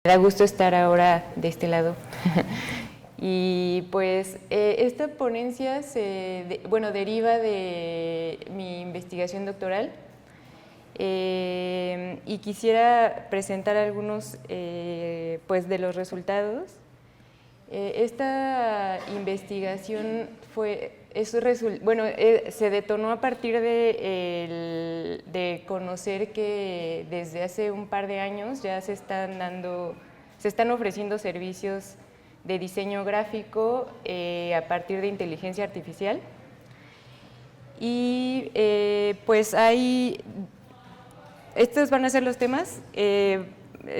Me da gusto estar ahora de este lado. Y pues esta ponencia deriva de mi investigación doctoral y quisiera presentar algunos pues de los resultados. Esta investigación se detonó a partir de conocer que desde hace un par de años ya se están ofreciendo servicios de diseño gráfico a partir de inteligencia artificial. Y pues estos van a ser los temas.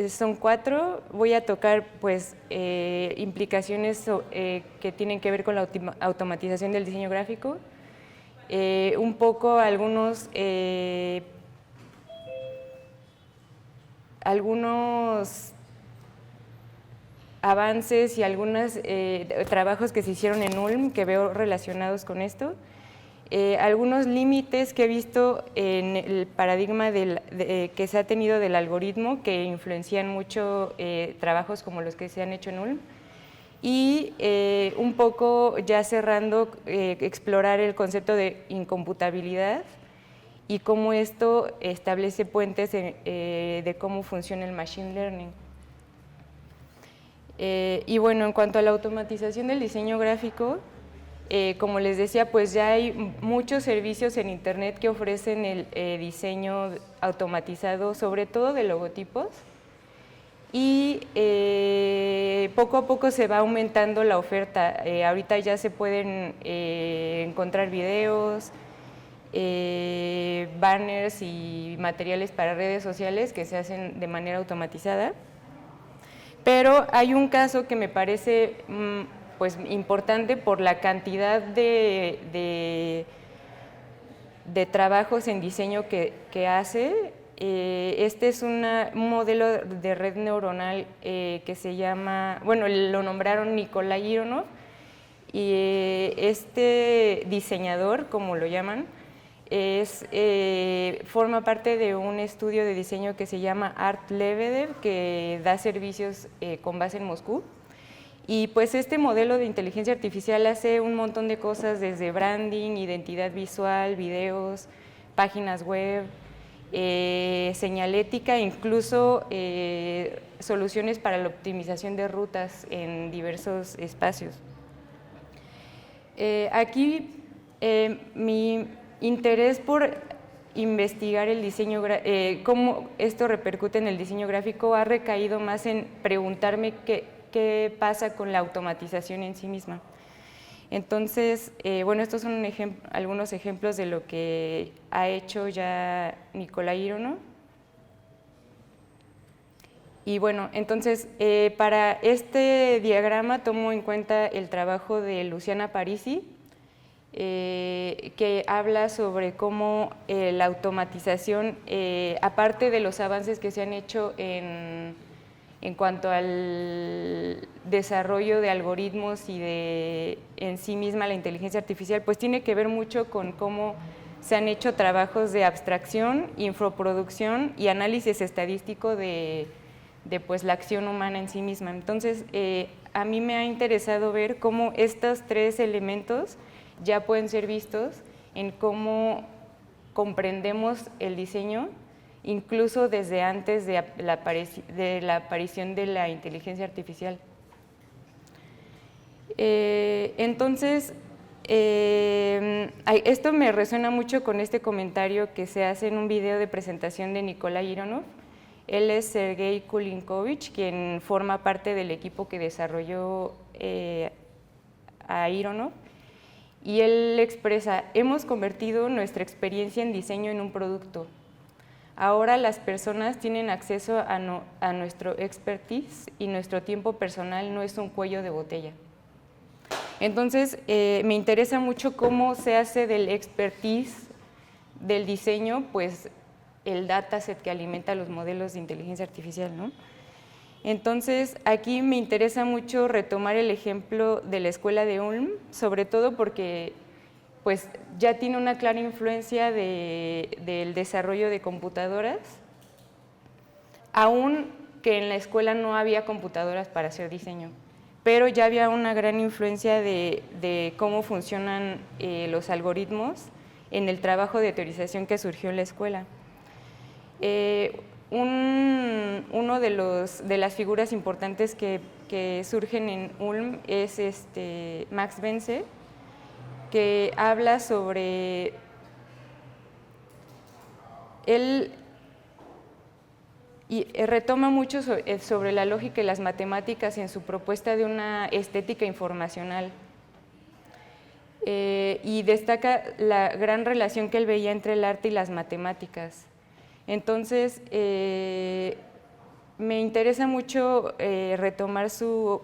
Son 4, voy a tocar pues implicaciones que tienen que ver con la automatización del diseño gráfico, un poco algunos avances y algunos trabajos que se hicieron en Ulm que veo relacionados con esto. Algunos límites que he visto en el paradigma que se ha tenido del algoritmo que influencian mucho trabajos como los que se han hecho en Ulm y un poco ya cerrando explorar el concepto de incomputabilidad y cómo esto establece puentes de cómo funciona el machine learning. Y bueno, en cuanto a la automatización del diseño gráfico, como les decía, pues ya hay muchos servicios en internet que ofrecen el diseño automatizado, sobre todo de logotipos, y poco a poco se va aumentando la oferta. Ahorita ya se pueden encontrar videos, banners y materiales para redes sociales que se hacen de manera automatizada, pero hay un caso que me parece pues importante por la cantidad de trabajos en diseño que hace. Este es un modelo de red neuronal que se llama, bueno, lo nombraron Nikolai Ironov, y este diseñador, como lo llaman, forma parte de un estudio de diseño que se llama Art Lebedev, que da servicios con base en Moscú. Y pues este modelo de inteligencia artificial hace un montón de cosas, desde branding, identidad visual, videos, páginas web, señalética, incluso soluciones para la optimización de rutas en diversos espacios. Aquí mi interés por investigar el diseño, cómo esto repercute en el diseño gráfico ha recaído más en preguntarme qué pasa con la automatización en sí misma. Entonces, bueno, estos son algunos ejemplos de lo que ha hecho ya Nikolai Ironov. Y bueno, entonces, para este diagrama tomo en cuenta el trabajo de Luciana Parisi, que habla sobre cómo la automatización, aparte de los avances que se han hecho en cuanto al desarrollo de algoritmos y en sí misma la inteligencia artificial, pues tiene que ver mucho con cómo se han hecho trabajos de abstracción, infoproducción y análisis estadístico de pues, la acción humana en sí misma. Entonces, a mí me ha interesado ver cómo estos 3 elementos ya pueden ser vistos en cómo comprendemos el diseño, incluso desde antes de la aparición de la inteligencia artificial. Entonces, esto me resuena mucho con este comentario que se hace en un video de presentación de Nikolai Ironov. Él es Sergei Kulinkovich, quien forma parte del equipo que desarrolló a Ironov, y él expresa: hemos convertido nuestra experiencia en diseño en un producto. Ahora las personas tienen acceso a nuestro expertise y nuestro tiempo personal no es un cuello de botella. Entonces, me interesa mucho cómo se hace del expertise del diseño, pues el dataset que alimenta los modelos de inteligencia artificial, ¿no? Entonces, aquí me interesa mucho retomar el ejemplo de la escuela de Ulm, sobre todo porque pues, ya tiene una clara influencia del desarrollo de computadoras, aún que en la escuela no había computadoras para hacer diseño, pero ya había una gran influencia de cómo funcionan los algoritmos en el trabajo de teorización que surgió en la escuela. Uno de las figuras importantes que surgen en Ulm es Max Bense, que habla sobre… Él retoma mucho sobre la lógica y las matemáticas en su propuesta de una estética informacional. Y destaca la gran relación que él veía entre el arte y las matemáticas. Entonces, me interesa mucho retomar su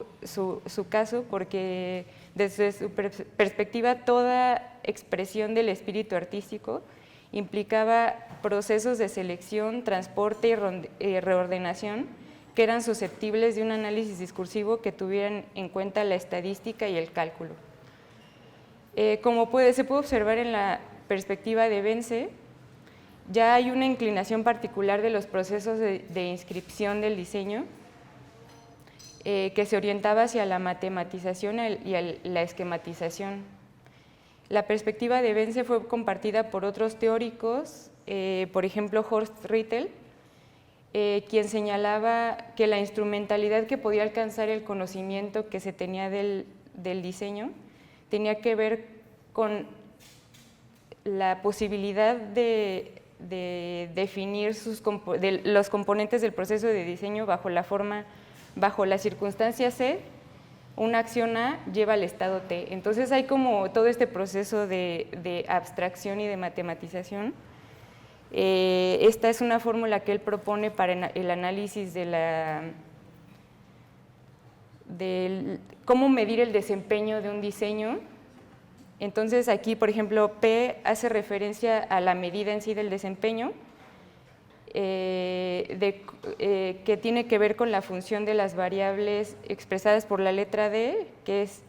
caso porque desde su perspectiva toda expresión del espíritu artístico implicaba procesos de selección, transporte y reordenación que eran susceptibles de un análisis discursivo que tuvieran en cuenta la estadística y el cálculo. Como se puede observar en la perspectiva de Bense, ya hay una inclinación particular de los procesos de inscripción del diseño que se orientaba hacia la matematización y la esquematización. La perspectiva de Bense fue compartida por otros teóricos, por ejemplo Horst Rittel, quien señalaba que la instrumentalidad que podía alcanzar el conocimiento que se tenía del diseño tenía que ver con la posibilidad de definir los componentes del proceso de diseño bajo la circunstancia C, una acción A lleva al estado T. Entonces hay como todo este proceso de abstracción y de matematización. Esta es una fórmula que él propone para el análisis de cómo medir el desempeño de un diseño. Entonces aquí, por ejemplo, P hace referencia a la medida en sí del desempeño, que tiene que ver con la función de las variables expresadas por la letra D, que es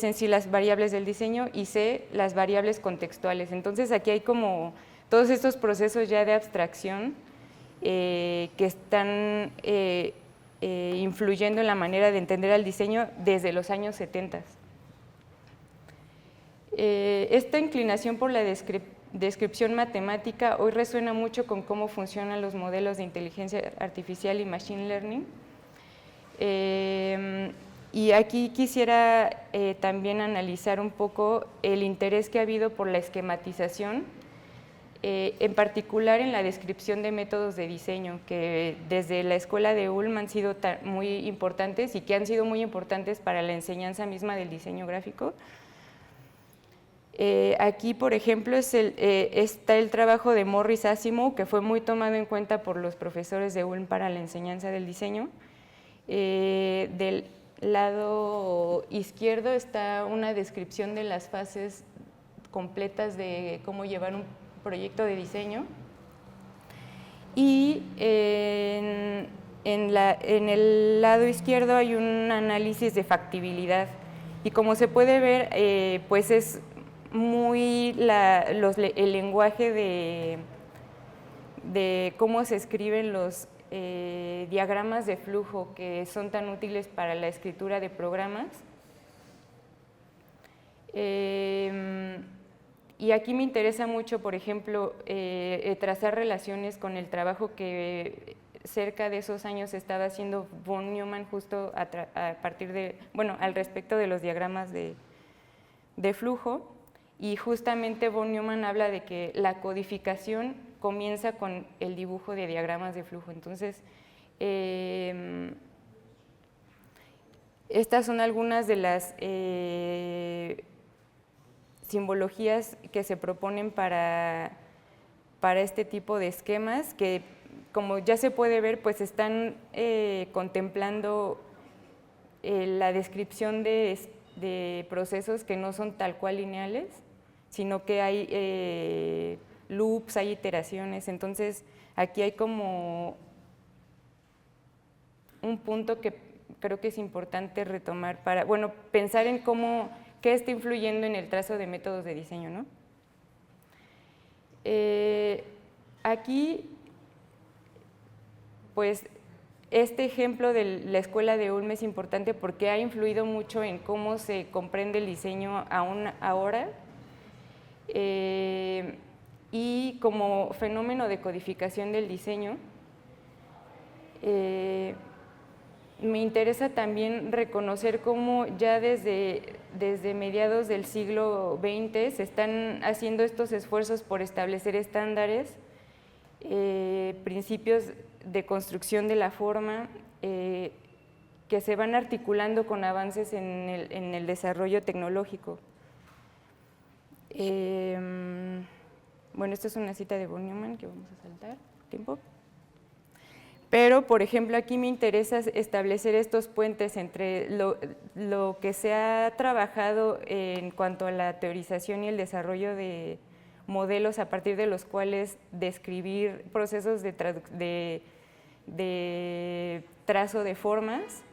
en sí las variables del diseño, y C, las variables contextuales. Entonces aquí hay como todos estos procesos ya de abstracción que están influyendo en la manera de entender al diseño desde los años 70. Esta inclinación por la descripción matemática hoy resuena mucho con cómo funcionan los modelos de inteligencia artificial y machine learning. Y aquí quisiera también analizar un poco el interés que ha habido por la esquematización, en particular en la descripción de métodos de diseño, que desde la escuela de Ulm han sido muy importantes y que han sido muy importantes para la enseñanza misma del diseño gráfico. Aquí, por ejemplo, está el trabajo de Morris Asimov, que fue muy tomado en cuenta por los profesores de Ulm para la enseñanza del diseño. Del lado izquierdo está una descripción de las fases completas de cómo llevar un proyecto de diseño, y en el lado izquierdo hay un análisis de factibilidad, y como se puede ver, pues es muy el lenguaje de cómo se escriben los diagramas de flujo que son tan útiles para la escritura de programas. Y aquí me interesa mucho, por ejemplo, trazar relaciones con el trabajo que cerca de esos años estaba haciendo von Neumann justo a partir de, bueno, al respecto de los diagramas de flujo. Y justamente von Neumann habla de que la codificación comienza con el dibujo de diagramas de flujo. Entonces, estas son algunas de las simbologías que se proponen para este tipo de esquemas, que como ya se puede ver, pues están contemplando la descripción de procesos que no son tal cual lineales, sino que hay loops, hay iteraciones. Entonces aquí hay como un punto que creo que es importante retomar para, bueno, pensar en qué está influyendo en el trazo de métodos de diseño, ¿no? Aquí pues este ejemplo de la escuela de Ulm es importante porque ha influido mucho en cómo se comprende el diseño aún ahora, y como fenómeno de codificación del diseño. Me interesa también reconocer cómo ya desde mediados del siglo XX se están haciendo estos esfuerzos por establecer estándares, principios de construcción de la forma, que se van articulando con avances en el desarrollo tecnológico. Bueno, esto es una cita de von Neumann que vamos a saltar, tiempo. Pero, por ejemplo, aquí me interesa establecer estos puentes entre lo que se ha trabajado en cuanto a la teorización y el desarrollo de modelos a partir de los cuales describir procesos de trazo de formas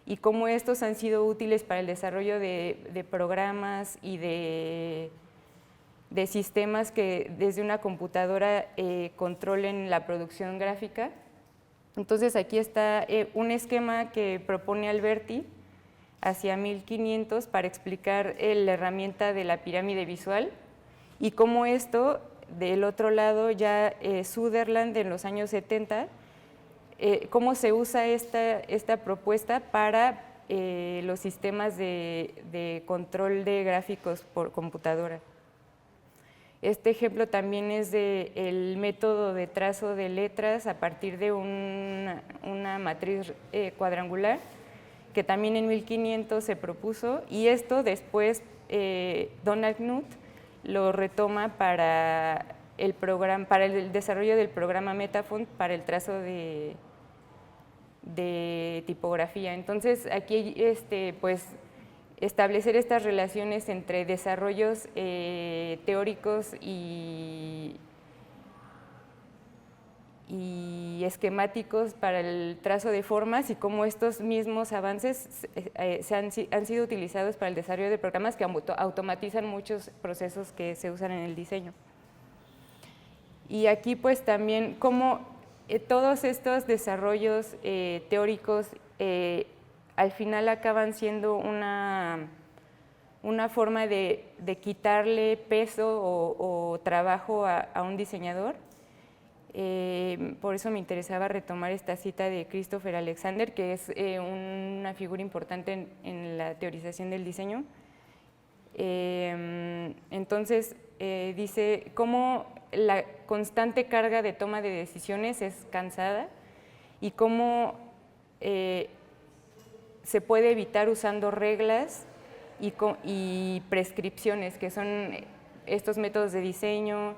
y cómo estos han sido útiles para el desarrollo de programas y de sistemas que desde una computadora controlen la producción gráfica. Entonces aquí está un esquema que propone Alberti hacia 1500 para explicar la herramienta de la pirámide visual y cómo esto, del otro lado ya Sutherland en los años 70, cómo se usa esta propuesta para los sistemas de control de gráficos por computadora. Este ejemplo también es del método de trazo de letras a partir de una matriz cuadrangular, que también en 1500 se propuso, y esto después Donald Knuth lo retoma para el desarrollo del programa Metafont para el trazo de tipografía. Entonces, aquí pues establecer estas relaciones entre desarrollos teóricos y esquemáticos para el trazo de formas y cómo estos mismos avances han sido utilizados para el desarrollo de programas que automatizan muchos procesos que se usan en el diseño. Y aquí pues también cómo todos estos desarrollos teóricos al final acaban siendo una forma de quitarle peso o trabajo a un diseñador. Por eso me interesaba retomar esta cita de Christopher Alexander, que es una figura importante en la teorización del diseño. Entonces, dice cómo la constante carga de toma de decisiones es cansada y cómo se puede evitar usando reglas y prescripciones, que son estos métodos de diseño,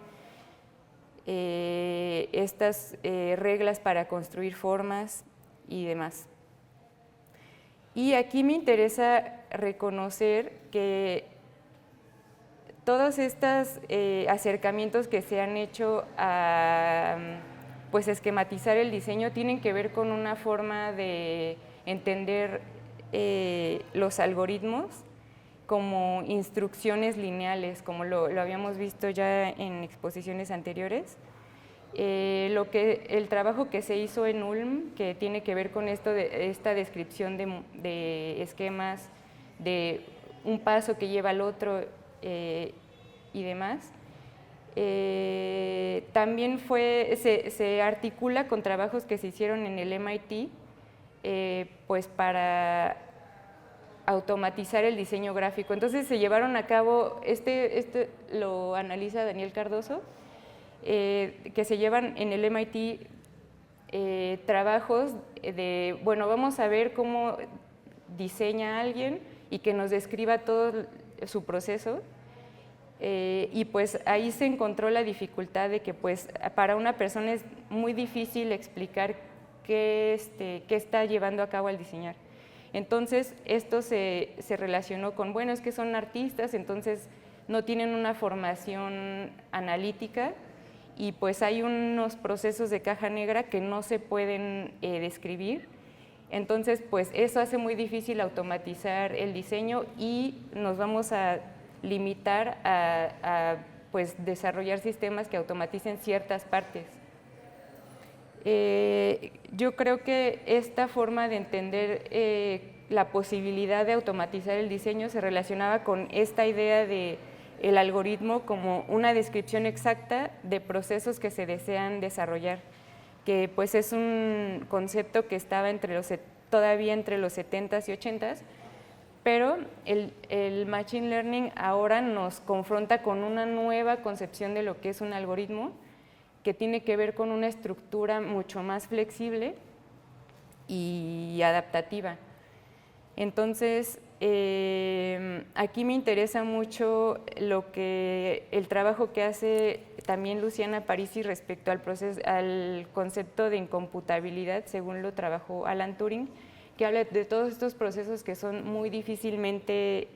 estas reglas para construir formas y demás. Y aquí me interesa reconocer que todos estos acercamientos que se han hecho a pues, esquematizar el diseño tienen que ver con una forma de entender los algoritmos como instrucciones lineales, como lo habíamos visto ya en exposiciones anteriores. El trabajo que se hizo en Ulm, que tiene que ver con esta descripción de esquemas, de un paso que lleva al otro y demás, también se articula con trabajos que se hicieron en el MIT, pues para automatizar el diseño gráfico. Entonces se llevaron a cabo, lo analiza Daniel Cardoso, que se llevan en el MIT trabajos de, bueno, vamos a ver cómo diseña alguien y que nos describa todo su proceso, y pues ahí se encontró la dificultad de que pues para una persona es muy difícil explicar qué está llevando a cabo al diseñar. Entonces esto se relacionó con, bueno, es que son artistas, entonces no tienen una formación analítica y pues hay unos procesos de caja negra que no se pueden describir. Entonces pues eso hace muy difícil automatizar el diseño y nos vamos a limitar a pues desarrollar sistemas que automaticen ciertas partes. Yo creo que esta forma de entender la posibilidad de automatizar el diseño se relacionaba con esta idea de el algoritmo como una descripción exacta de procesos que se desean desarrollar, que pues es un concepto que estaba todavía entre los 70s y 80s, pero el Machine Learning ahora nos confronta con una nueva concepción de lo que es un algoritmo, que tiene que ver con una estructura mucho más flexible y adaptativa. Entonces, aquí me interesa mucho el trabajo que hace también Luciana Parisi respecto al concepto de incomputabilidad, según lo trabajó Alan Turing, que habla de todos estos procesos que son muy difícilmente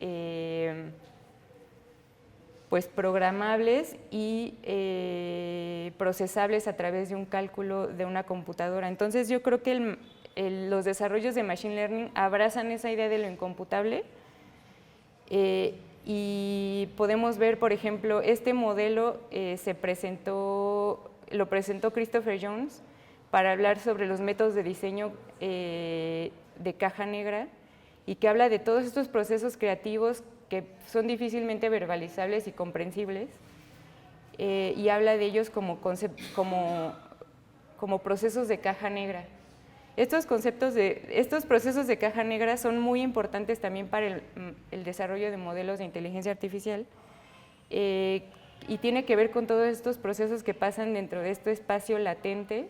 pues programables y procesables a través de un cálculo de una computadora. Entonces yo creo que los desarrollos de Machine Learning abrazan esa idea de lo incomputable y podemos ver, por ejemplo, este modelo lo presentó Christopher Jones para hablar sobre los métodos de diseño de caja negra y que habla de todos estos procesos creativos que son difícilmente verbalizables y comprensibles, y habla de ellos como procesos de caja negra. Estos procesos de caja negra son muy importantes también para el desarrollo de modelos de inteligencia artificial, y tiene que ver con todos estos procesos que pasan dentro de este espacio latente,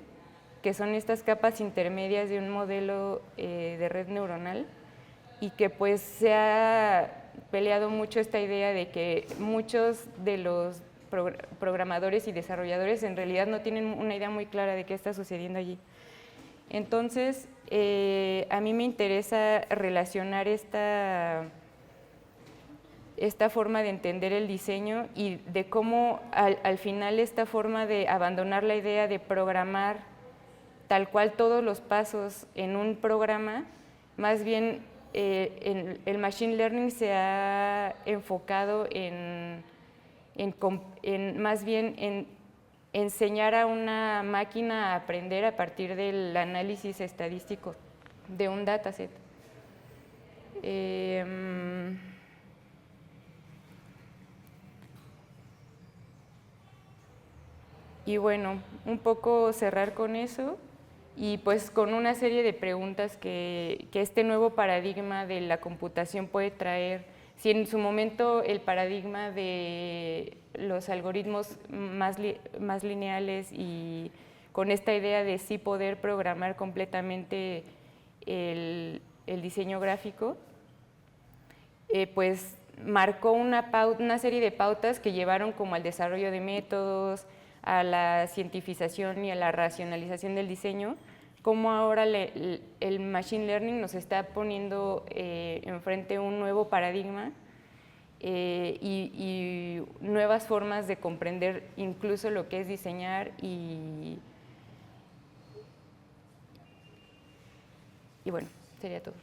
que son estas capas intermedias de un modelo de red neuronal, y que pues se ha peleado mucho esta idea de que muchos de los programadores y desarrolladores en realidad no tienen una idea muy clara de qué está sucediendo allí. Entonces, a mí me interesa relacionar esta forma de entender el diseño y de cómo al final esta forma de abandonar la idea de programar tal cual todos los pasos en un programa, más bien el Machine Learning se ha enfocado más bien en enseñar a una máquina a aprender a partir del análisis estadístico de un dataset. Y bueno, un poco cerrar con eso y pues con una serie de preguntas que este nuevo paradigma de la computación puede traer. Si en su momento el paradigma de los algoritmos más lineales y con esta idea de sí poder programar completamente el diseño gráfico, pues marcó una serie de pautas que llevaron como al desarrollo de métodos, a la cientificación y a la racionalización del diseño, como ahora el Machine Learning nos está poniendo enfrente un nuevo paradigma y nuevas formas de comprender incluso lo que es diseñar y bueno, sería todo.